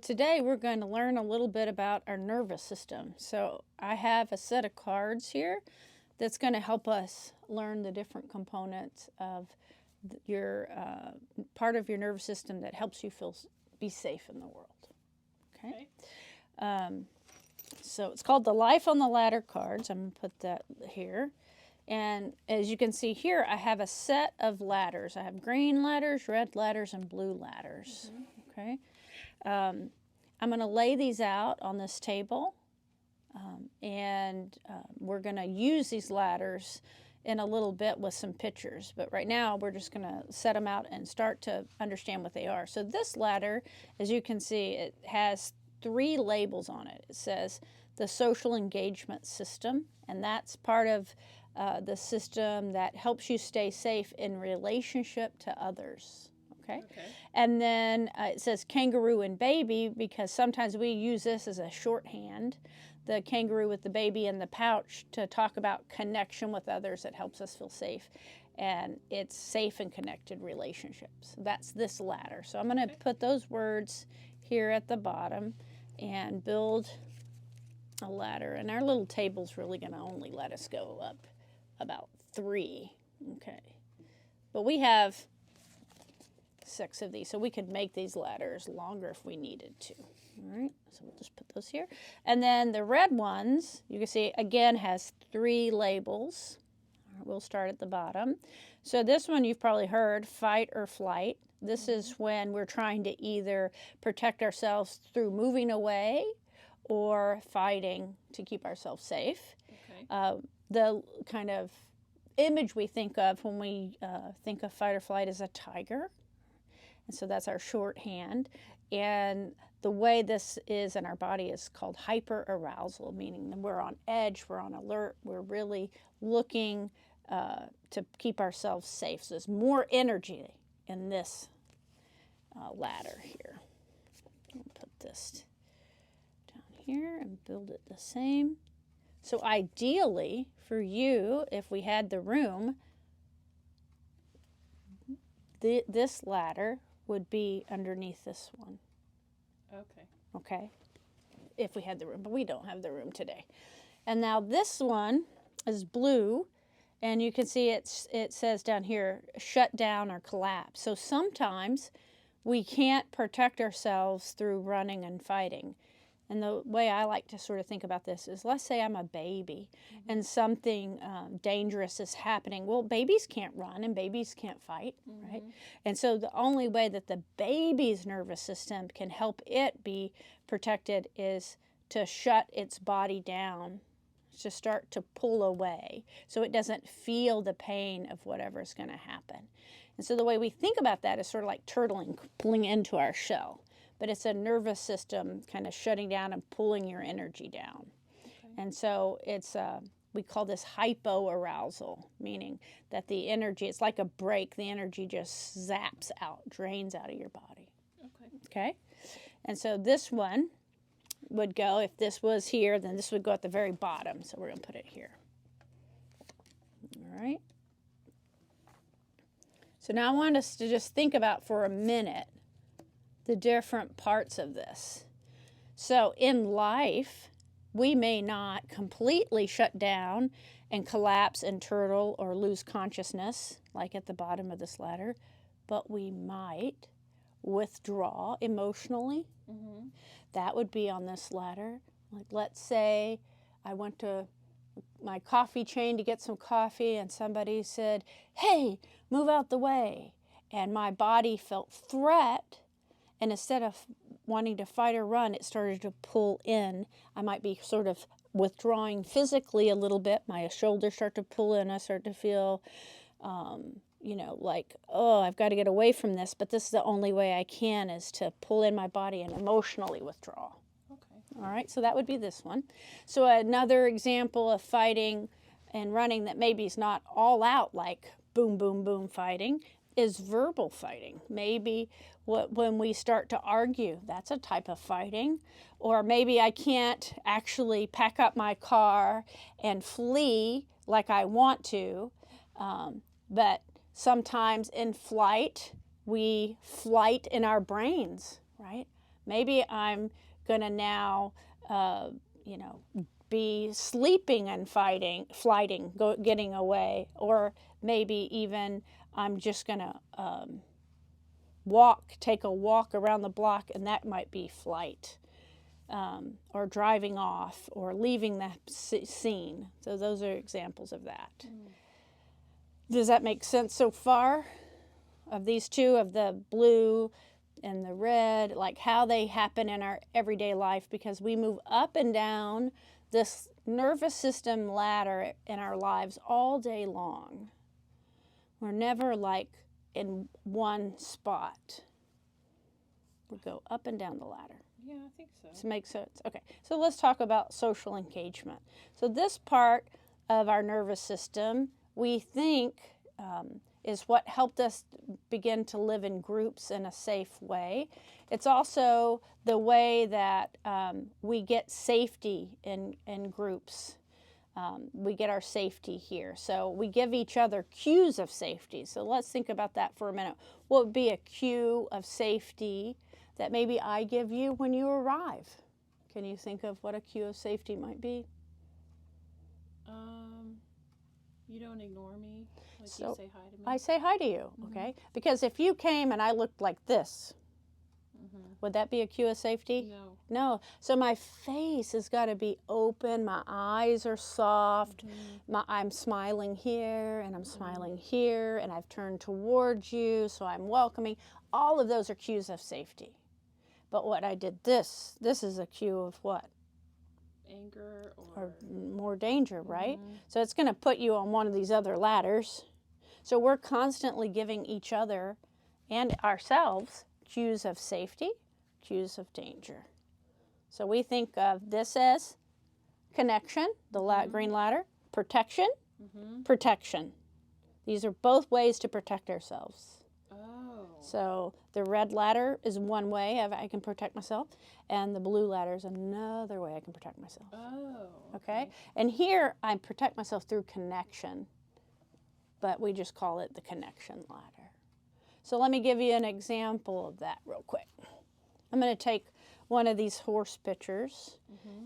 Today we're going to learn a little bit about our nervous system. So I have a set of cards here that's going to help us learn the different components of your part of your nervous system that helps you be safe in the world. Okay. So it's called the Life on the Ladder cards. I'm going to put that here. And as you can see here, I have a set of ladders. I have green ladders, red ladders, and blue ladders. Okay. I'm going to lay these out on this table, and we're going to use these ladders in a little bit with some pictures. But right now, we're just going to set them out and start to understand what they are. So this ladder, as you can see, it has 3 labels on it. It says the social engagement system, and that's part of the system that helps you stay safe in relationship to others. Okay. And then it says kangaroo and baby, because sometimes we use this as a shorthand, the kangaroo with the baby in the pouch, to talk about connection with others that helps us feel safe. And it's safe and connected relationships. That's this ladder. So I'm going to put those words here at the bottom and build a ladder. And our little table's really going to only let us go up about 3. Okay. But we have 6 of these, so we could make these ladders longer if we needed to. All right, so we'll just put those here. And then the red ones, you can see, again, has 3 labels. All right, we'll start at the bottom. So this one you've probably heard, fight or flight. This is when we're trying to either protect ourselves through moving away or fighting to keep ourselves safe. Okay. The kind of image we think of when we think of fight or flight is a tiger. And so that's our shorthand. And the way this is in our body is called hyperarousal, meaning that we're on edge, we're on alert, we're really looking to keep ourselves safe. So there's more energy in this ladder here. I'll put this down here and build it the same. So ideally for you, if we had the room, this ladder would be underneath this one. Okay. Okay. If we had the room, but we don't have the room today. And now this one is blue, and you can see it says down here, shut down or collapse. So sometimes we can't protect ourselves through running and fighting. And the way I like to sort of think about this is, let's say I'm a baby and something dangerous is happening. Well, babies can't run and babies can't fight, right? And so the only way that the baby's nervous system can help it be protected is to shut its body down, to start to pull away so it doesn't feel the pain of whatever's going to happen. And so the way we think about that is sort of like turtling, pulling into our shell. But it's a nervous system kind of shutting down and pulling your energy down. Okay. And so it's we call this hypoarousal, meaning that the energy, it's like a brake, the energy just zaps out, drains out of your body. Okay? And so this one would go, if this was here, then this would go at the very bottom. So we're going to put it here. All right? So now I want us to just think about for a minute the different parts of this. So in life, we may not completely shut down and collapse and turtle or lose consciousness, like at the bottom of this ladder, but we might withdraw emotionally. That would be on this ladder. Like, let's say I went to my coffee chain to get some coffee and somebody said, hey, move out the way. And my body felt threat. And instead of wanting to fight or run, it started to pull in. I might be sort of withdrawing physically a little bit. My shoulders start to pull in. I start to feel, like, oh, I've got to get away from this. But this is the only way I can, is to pull in my body and emotionally withdraw. Okay. All right, so that would be this one. So another example of fighting and running that maybe is not all out like boom, boom, boom fighting is verbal fighting. Maybe when we start to argue, that's a type of fighting. Or maybe I can't actually pack up my car and flee like I want to, but sometimes in flight, we flight in our brains, right? Maybe I'm going to now, be sleeping and flighting, getting away. Or maybe even I'm just going to take a walk around the block, and that might be flight. Or driving off, or leaving the scene. So those are examples of that. Does that make sense so far? Of these two, of the blue and the red, like how they happen in our everyday life, because we move up and down this nervous system ladder in our lives all day long. We're never like in one spot. We go up and down the ladder. Yeah, I think so. Does it make sense? Okay, so let's talk about social engagement. So this part of our nervous system, we think, is what helped us begin to live in groups in a safe way. It's also the way that we get safety in groups. We get our safety here. So we give each other cues of safety. So let's think about that for a minute. What would be a cue of safety that maybe I give you when you arrive? Can you think of what a cue of safety might be? You don't ignore me. Like So you say hi to me. I say hi to you, okay? Because if you came and I looked like this, would that be a cue of safety? No. No. So my face has got to be open. My eyes are soft. I'm smiling here, and I'm smiling here, and I've turned towards you, so I'm welcoming. All of those are cues of safety. But what I did this is a cue of what? Anger or more danger, right? So it's going to put you on one of these other ladders. So we're constantly giving each other and ourselves cues of safety, cues of danger. So we think of this as connection, the green ladder, protection, protection. These are both ways to protect ourselves. So the red ladder is one way I can protect myself, and the blue ladder is another way I can protect myself. Okay? And here I protect myself through connection, but we just call it the connection ladder. So let me give you an example of that real quick. I'm going to take one of these horse pictures,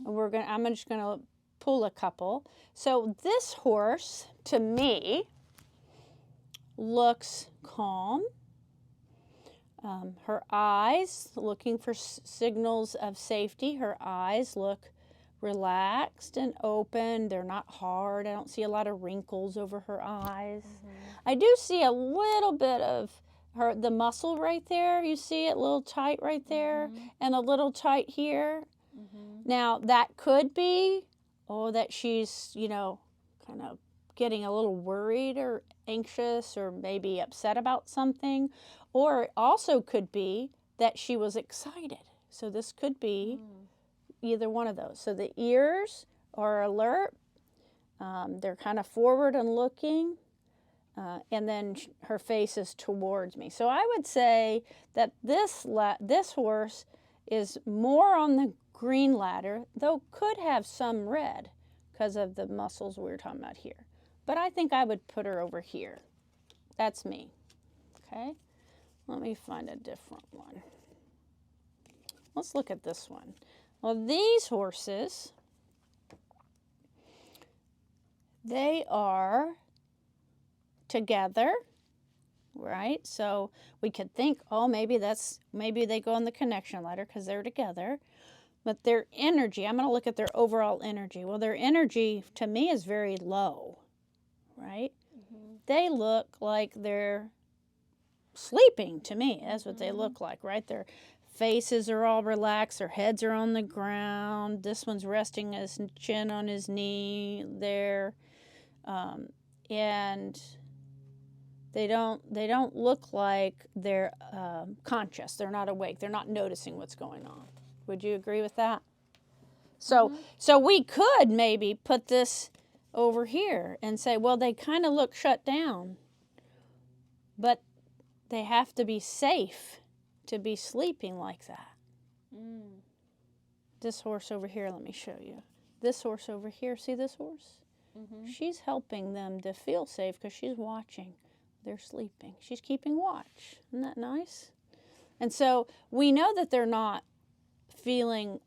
and I'm just going to pull a couple. So this horse, to me, looks calm. Her eyes, looking for signals of safety. Her eyes look relaxed and open. They're not hard. I don't see a lot of wrinkles over her eyes. I do see a little bit of the muscle right there. You see it a little tight right there, and a little tight here. Now, that could be, that she's, kind of getting a little worried or anxious or maybe upset about something. Or it also could be that she was excited. So this could be either one of those. So the ears are alert. They're kind of forward and looking. And then her face is towards me. So I would say that this horse is more on the green ladder, though could have some red because of the muscles we were talking about here. But I think I would put her over here. That's me. Okay? Let me find a different one. Let's look at this one. Well, these horses, they are together, right? So we could think, maybe they go on the connection ladder because they're together. But their energy, I'm going to look at their overall energy. Well, their energy to me is very low, right? They look like they're sleeping to me. That's what they look like, right? Their faces are all relaxed. Their heads are on the ground. This one's resting his chin on his knee there. And they don't look like they're conscious. They're not awake. They're not noticing what's going on. Would you agree with that? So we could maybe put this over here and say, well, they kind of look shut down, but they have to be safe to be sleeping like that. This horse over here, let me show you. This horse over here, see this horse? She's helping them to feel safe because she's watching. They're sleeping. She's keeping watch. Isn't that nice? And so we know that they're not feeling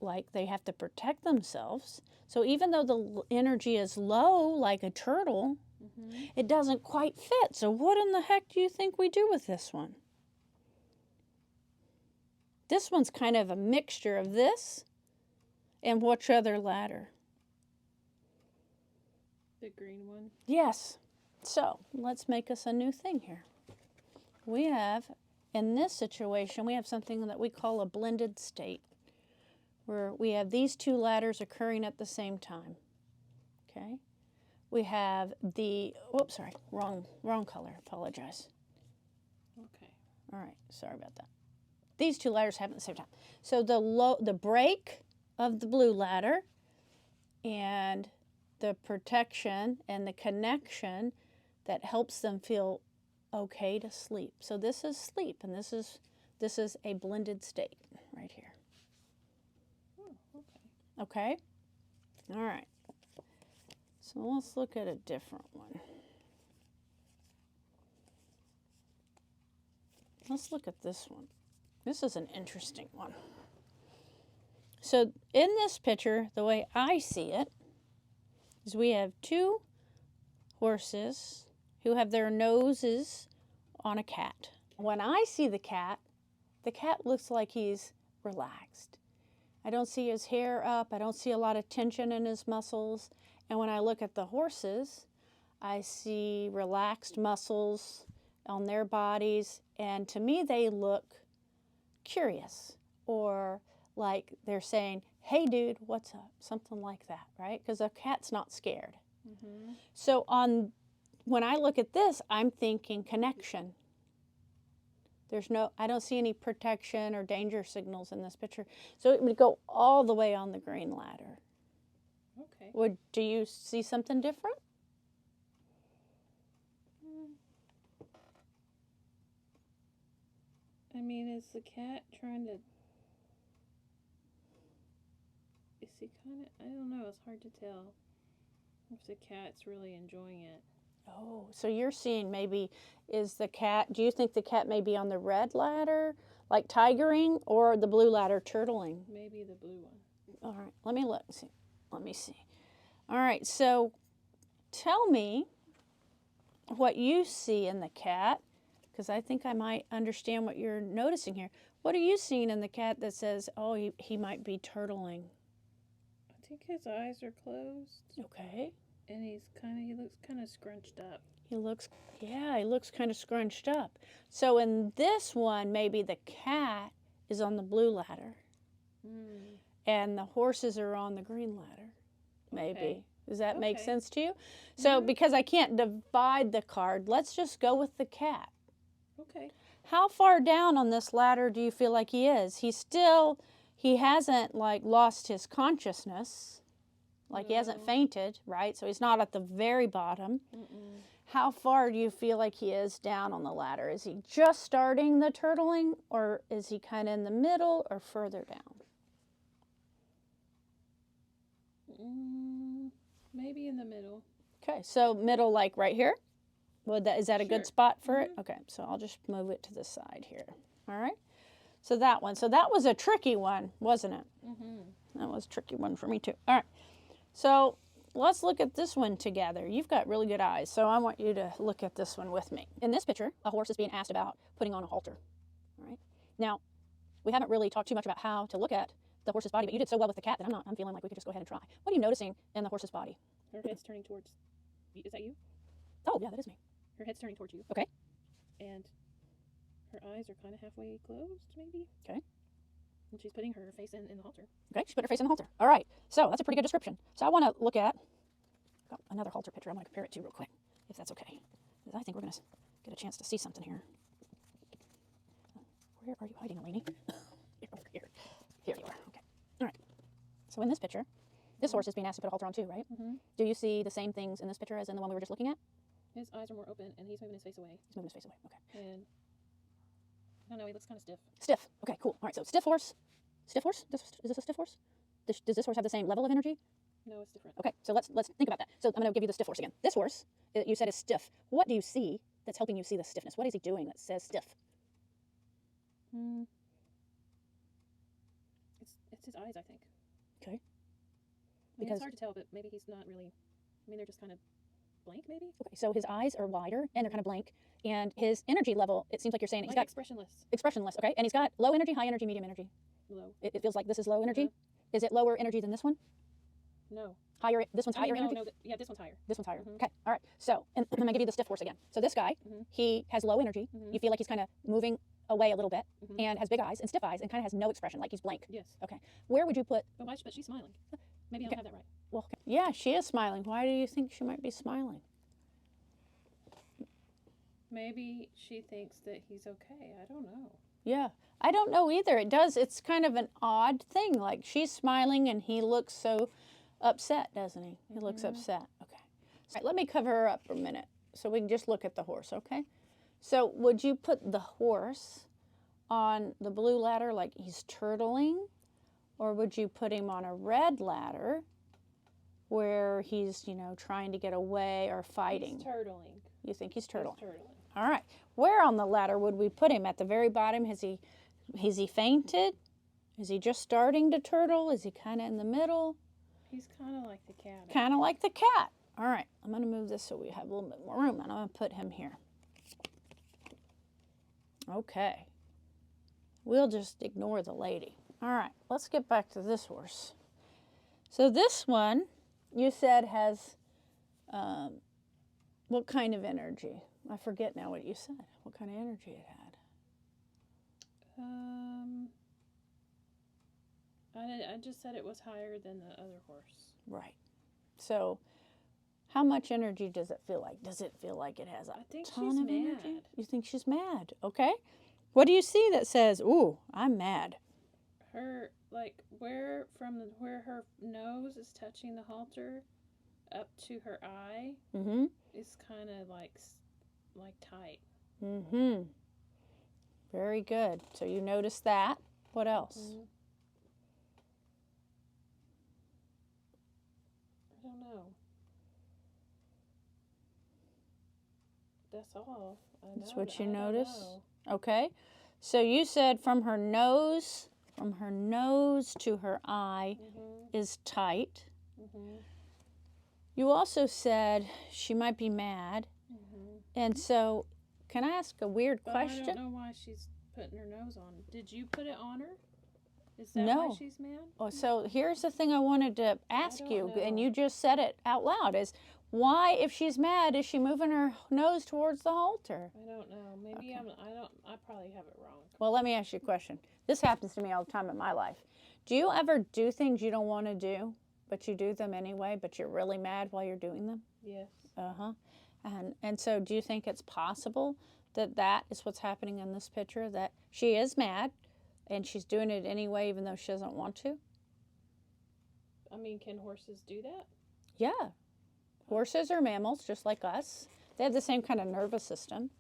like they have to protect themselves. So even though the energy is low, like a turtle, it doesn't quite fit. So what in the heck do you think we do with this one? This one's kind of a mixture of this and which other ladder? The green one. Yes. So let's make us a new thing here. We have, in this situation, we have something that we call a blended state, where we have these two ladders occurring at the same time. Okay? We have the, whoops, sorry, wrong color, apologize. Okay. All right, sorry about that. These two ladders happen at the same time. So the break of the blue ladder and the protection and the connection that helps them feel okay to sleep. So this is sleep, and this is a blended state right here. Oh, okay. Okay? All right. So let's look at a different one. Let's look at this one. This is an interesting one. So in this picture, the way I see it, is we have two horses who have their noses on a cat. When I see the cat looks like he's relaxed. I don't see his hair up. I don't see a lot of tension in his muscles. And when I look at the horses, I see relaxed muscles on their bodies. And to me, they look curious, or like they're saying, hey, dude, what's up? Something like that, right? Because a cat's not scared. So when I look at this, I'm thinking connection. I don't see any protection or danger signals in this picture. So it would go all the way on the green ladder. Okay. Do you see something different? I mean, is the cat trying to... Is he kind of... I don't know. It's hard to tell if the cat's really enjoying it. Oh, so you're seeing maybe do you think the cat may be on the red ladder, like tigering, or the blue ladder, turtling? Maybe the blue one. All right, let me look. Let me see. All right, so tell me what you see in the cat, because I think I might understand what you're noticing here. What are you seeing in the cat that says, oh, he might be turtling? I think his eyes are closed. Okay. And he looks kind of scrunched up. He looks kind of scrunched up. So in this one, maybe the cat is on the blue ladder. And the horses are on the green ladder. Maybe. Okay. Does that make Okay. sense to you? So because I can't divide the card, let's just go with the cat. Okay. How far down on this ladder do you feel like he is? He hasn't like lost his consciousness. Like he hasn't fainted, right? So he's not at the very bottom. How far do you feel like he is down on the ladder? Is he just starting the turtling, or is he kind of in the middle or further down? Maybe in the middle. Okay, so middle, like right here? Is that a good Sure. spot for it? Okay, so I'll just move it to the side here. All right? So that one. So that was a tricky one, wasn't it? That was a tricky one for me too. All right. So let's look at this one together. You've got really good eyes, so I want you to look at this one with me. In this picture, a horse is being asked about putting on a halter. All right. Now, we haven't really talked too much about how to look at the horse's body, but you did so well with the cat that I'm feeling like we could just go ahead and try. What are you noticing in the horse's body? Her head's turning towards... Is that you? Oh, yeah, that is me. Her head's turning towards you. Okay. And her eyes are kind of halfway closed, maybe? Okay. And she's putting her face in the halter. Okay, she put her face in the halter. All right, so that's a pretty good description. So I want to look at, I've got another halter picture I want to compare it to real quick, if that's okay. Because I think we're going to get a chance to see something here. Where are you hiding, Eleni? You're over here. Here you are. Okay. All right. So in this picture, this horse is being asked to put a halter on too, right? Do you see the same things in this picture as in the one we were just looking at? His eyes are more open, and he's moving his face away. He's moving his face away. Okay. And... I don't know, he looks kind of stiff. Stiff. Okay, cool. All right, so stiff horse. Stiff horse? Is this a stiff horse? Does this horse have the same level of energy? No, it's different. Okay, so let's think about that. So I'm going to give you the stiff horse again. This horse, you said is stiff. What do you see that's helping you see the stiffness? What is he doing that says stiff? It's his eyes, I think. Okay. I mean, Because- it's hard to tell, but maybe he's not really. I mean, they're just kind of blank, maybe. Okay, so his eyes are wider and they're kind of blank, and his energy level, it seems like you're saying he's Like got expressionless, expressionless, okay? And he's got low energy, high energy, medium energy. low. It feels like this is low energy. Uh-huh. Is it lower energy than this one? No. Higher, this one's I mean, higher energy? no, yeah, this one's higher. This one's higher. Mhm. Okay, all right. So, and I'm gonna give you the stiff force again. So this guy, Mhm. he has low energy. Mhm. You feel like he's kind of moving away a little bit, Mhm. and has big eyes and stiff eyes, and kind of has no expression, like he's blank. Yes. Where would you put? But she's smiling. Maybe I Okay. don't have that right. Well, yeah, she is smiling. Why do you think she might be smiling? Maybe she thinks that he's okay. I don't know. Yeah, I don't know either. It does. It's kind of an odd thing. Like she's smiling, and he looks so upset, doesn't he? He looks Mhm. upset. Okay. All right, let me cover her up for a minute so we can just look at the horse, okay? So would you put the horse on the blue ladder like he's turtling? Or would you put him on a red ladder where he's, trying to get away or fighting? He's turtling. You think he's turtling? He's turtling. All right. Where on the ladder would we put him? At the very bottom? Has he fainted? Is he just starting to turtle? Is he kind of in the middle? He's kind of like the cat. Kind of like the cat. All right. I'm going to move this so we have a little bit more room, and I'm going to put him here. Okay. We'll just ignore the lady. All right. Let's get back to this horse. So this one, you said has what kind of energy? I forget now what you said. What kind of energy it had? I just said it was higher than the other horse. Right. So, how much energy does it feel like? Does it feel like it has a I think ton she's of energy? mad. You think she's mad? Okay. What do you see that says, "Ooh, I'm mad"? Her where her nose is touching the halter up to her eye Mm-hmm. is kind of like tight. Mm-hmm. Very good. So you notice that. What else? Mhm. I don't know. That's all. That's what you I don't notice? know. Okay. So you said from her nose to her eye Mhm. is tight. Mhm. You also said she might be mad. Mhm. And so, can I ask a weird But question? I don't know why she's putting her nose on. Did you put it on her? Is that No. why she's mad? Oh, so here's the thing I wanted to ask don't you, and know. you just said it out loud, is why, if she's mad, is she moving her nose towards the halter? I don't know. Maybe Okay. I probably have it wrong. Well, let me ask you a question. This happens to me all the time in my life. Do you ever do things you don't want to do, but you do them anyway, but you're really mad while you're doing them? Yes. Uh-huh. And so do you think it's possible that that is what's happening in this picture, that she is mad and she's doing it anyway even though she doesn't want to? I mean, can horses do that? Yeah. Horses are mammals just like us. They have the same kind of nervous system.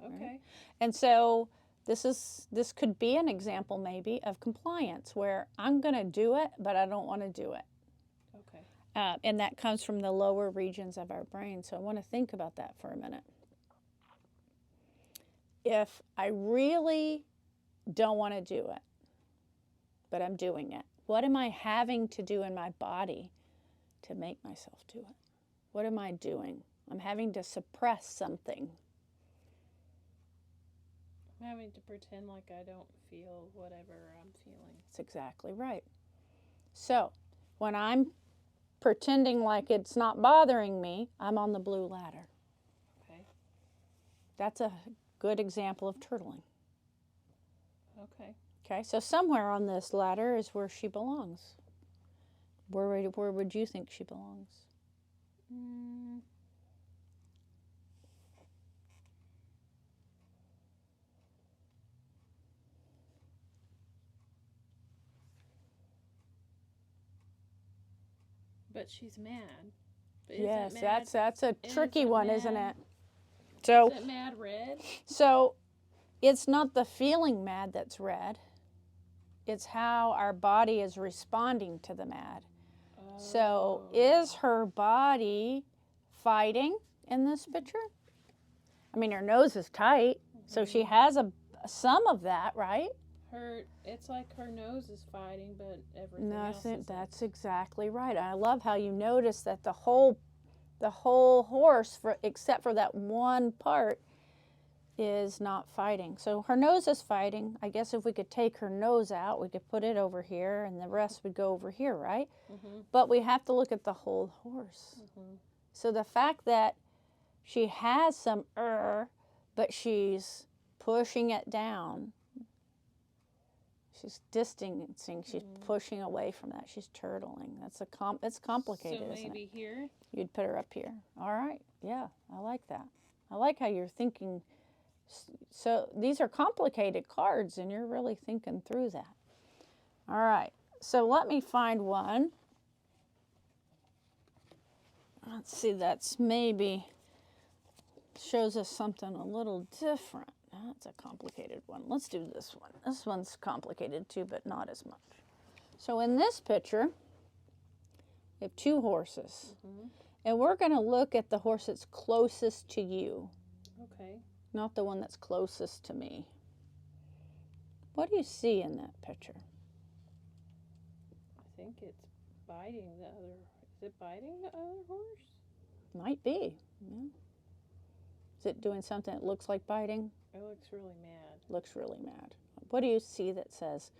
Okay. And so this could be an example maybe of compliance where I'm going to do it, but I don't want to do it. Okay. And that comes from the lower regions of our brain. So I want to think about that for a minute. If I really don't want to do it, but I'm doing it, what am I having to do in my body to make myself do it? What am I doing? I'm having to suppress something. I'm having to pretend like I don't feel whatever I'm feeling. That's exactly right. So when I'm pretending like it's not bothering me, I'm on the blue ladder. Okay. That's a good example of turtling. Okay. Okay, so somewhere on this ladder is where she belongs. Where would you think she belongs? But she's mad. But Yes, isn't mad, that's a tricky isn't one, mad- isn't it? So Is it mad red? So it's not the feeling mad that's red. It's how our body is responding to the mad. So Oh. is her body fighting in this picture? I mean, her nose is tight, so she has some of that, right? It's like her nose is fighting, but everything No, else is. that's exactly right. I love how you notice that the whole horse, except for that one part, is not fighting. So her nose is fighting. I guess if we could take her nose out, we could put it over here, and the rest would go over here, right? But we have to look at the whole horse. So the fact that she has some but she's pushing it down. She's distancing. She's pushing away from that. She's turtling. It's complicated, So isn't it? maybe here. You'd put her up here. All right. Yeah, I like that. I like how you're thinking. So these are complicated cards, and you're really thinking through that. All right. So let me find one. Let's see. That's maybe shows us something a little different. That's a complicated one. Let's do this one. This one's complicated too, but not as much. So in this picture, we have two horses. And we're going to look at the horse that's closest to you. Okay. Not the one that's closest to me. What do you see in that picture? I think it's biting the other. Is it biting the other horse? Might be. Yeah. Is it doing something that looks like biting? It looks really mad. Looks really mad. What do you see that says,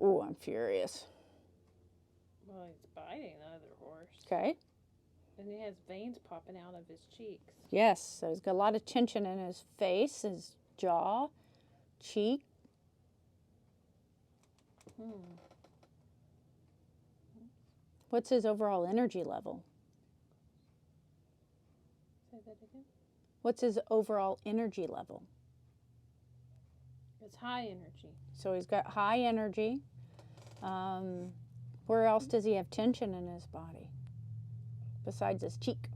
"Ooh, I'm furious"? Well, it's biting the other horse. Okay. And he has veins popping out of his cheeks. Yes, so he's got a lot of tension in his face, his jaw, cheek. What's his overall energy level? Say that again. What's his overall energy level? It's high energy. So he's got high energy. Where else does he have tension in his body? Besides his cheek.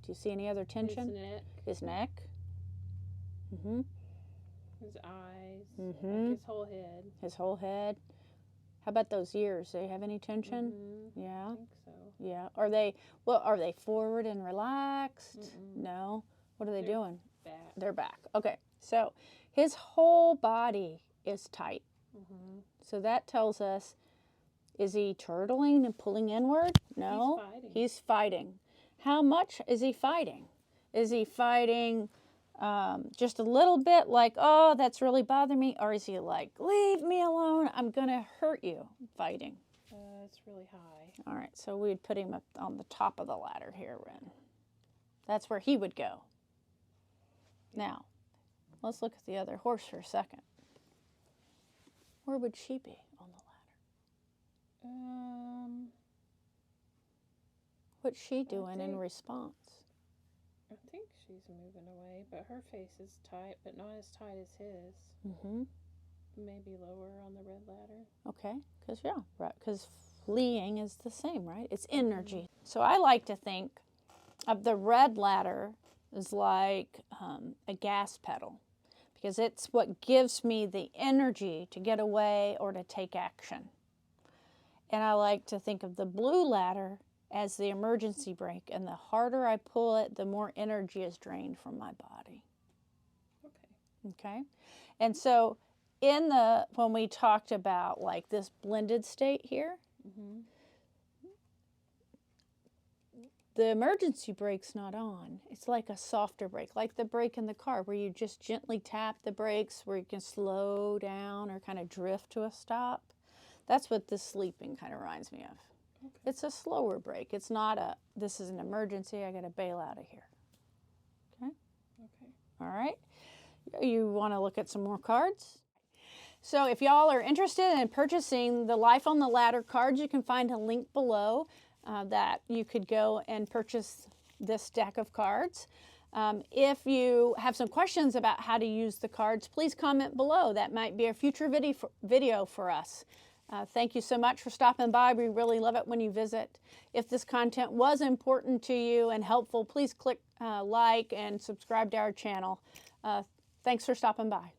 Do you see any other tension? His neck. His neck. His eyes. Mm-hmm. Like his whole head. His whole head. How about those ears? Do they have any tension? Yeah. I think so. Yeah. Are they forward and relaxed? No. What are they doing? Back. They're back. Okay. So his whole body is tight. So that tells us, is he turtling and pulling inward? No. He's fighting. He's fighting. How much is he fighting? Is he fighting just a little bit, like, oh, that's really bothering me? Or is he like, leave me alone, I'm going to hurt you, fighting? It's really high. All right, so we'd put him up on the top of the ladder here, Ren. That's where he would go. Now, let's look at the other horse for a second. Where would she be on the ladder? What's she doing in response? I think she's moving away, but her face is tight, but not as tight as his. Maybe lower on the red ladder. Okay, because fleeing is the same, right? It's energy. So I like to think of the red ladder as like a gas pedal, because it's what gives me the energy to get away or to take action. And I like to think of the blue ladder as the emergency brake, and the harder I pull it, the more energy is drained from my body. Okay? And so when we talked about like this blended state here, the emergency brake's not on. It's like a softer brake, like the brake in the car where you just gently tap the brakes, where you can slow down or kind of drift to a stop. That's what this sleeping kind of reminds me of. It's a slower brake. It's not this is an emergency, I got to bail out of here. Okay? All right. You want to look at some more cards? So if y'all are interested in purchasing the Life on the Ladder cards, you can find a link below that you could go and purchase this deck of cards. If you have some questions about how to use the cards, please comment below. That might be a future video for us. Thank you so much for stopping by. We really love it when you visit. If this content was important to you and helpful, please click like and subscribe to our channel. Thanks for stopping by.